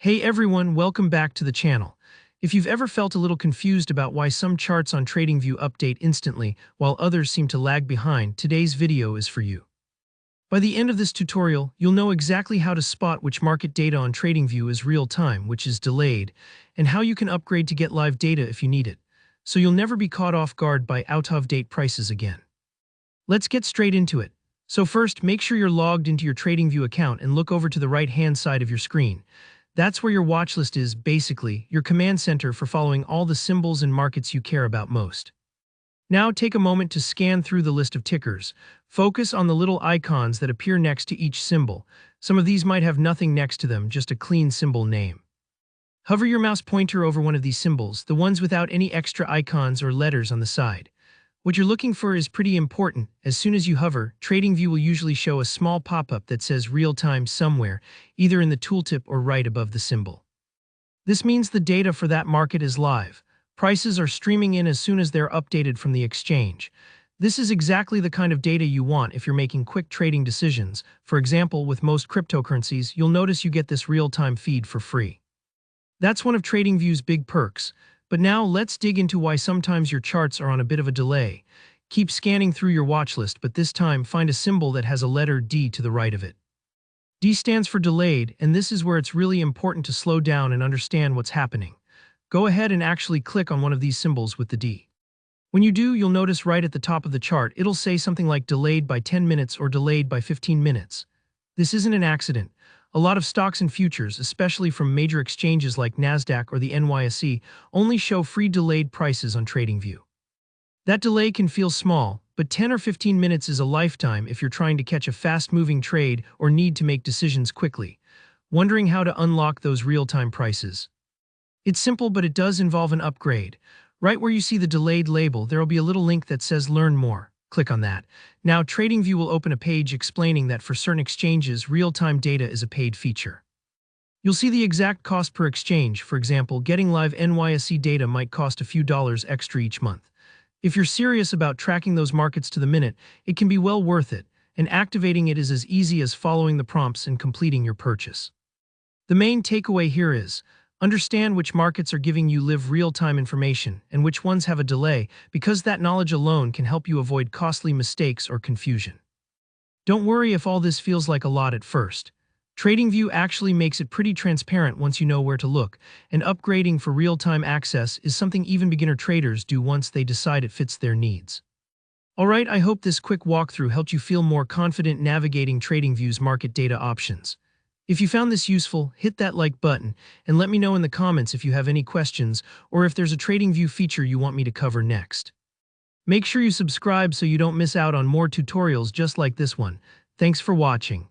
Hey everyone, welcome back to the channel. If you've ever felt a little confused about why some charts on TradingView update instantly while others seem to lag behind, today's video is for you. By the end of this tutorial, you'll know exactly how to spot which market data on TradingView is real-time, which is delayed, and how you can upgrade to get live data if you need it, so you'll never be caught off guard by out-of-date prices again. Let's get straight into it. So first, make sure you're logged into your TradingView account and look over to the right-hand side of your screen. That's where your watch list is, basically, your command center for following all the symbols and markets you care about most. Now take a moment to scan through the list of tickers. Focus on the little icons that appear next to each symbol. Some of these might have nothing next to them, just a clean symbol name. Hover your mouse pointer over one of these symbols, the ones without any extra icons or letters on the side. What you're looking for is pretty important. As soon as you hover, TradingView will usually show a small pop-up that says real-time somewhere, either in the tooltip or right above the symbol. This means the data for that market is live. Prices are streaming in as soon as they're updated from the exchange. This is exactly the kind of data you want if you're making quick trading decisions. For example, with most cryptocurrencies, you'll notice you get this real-time feed for free. That's one of TradingView's big perks. But now let's dig into why sometimes your charts are on a bit of a delay. Keep scanning through your watch list, but this time find a symbol that has a letter D to the right of it. D stands for delayed, and this is where it's really important to slow down and understand what's happening. Go ahead and actually click on one of these symbols with the D. When you do, you'll notice right at the top of the chart, it'll say something like delayed by 10 minutes or delayed by 15 minutes. This isn't an accident. A lot of stocks and futures, especially from major exchanges like NASDAQ or the NYSE, only show free delayed prices on TradingView. That delay can feel small, but 10 or 15 minutes is a lifetime if you're trying to catch a fast-moving trade or need to make decisions quickly. Wondering how to unlock those real-time prices? It's simple, but it does involve an upgrade. Right where you see the delayed label, there will be a little link that says Learn More. Click on that. Now, TradingView will open a page explaining that for certain exchanges, real-time data is a paid feature. You'll see the exact cost per exchange. For example, getting live NYSE data might cost a few dollars extra each month. If you're serious about tracking those markets to the minute, it can be well worth it, and activating it is as easy as following the prompts and completing your purchase. The main takeaway here is, understand which markets are giving you live real-time information and which ones have a delay, because that knowledge alone can help you avoid costly mistakes or confusion. Don't worry if all this feels like a lot at first. TradingView actually makes it pretty transparent once you know where to look, and upgrading for real-time access is something even beginner traders do once they decide it fits their needs. Alright, I hope this quick walkthrough helped you feel more confident navigating TradingView's market data options. If you found this useful, hit that like button and let me know in the comments if you have any questions or if there's a TradingView feature you want me to cover next. Make sure you subscribe so you don't miss out on more tutorials just like this one. Thanks for watching.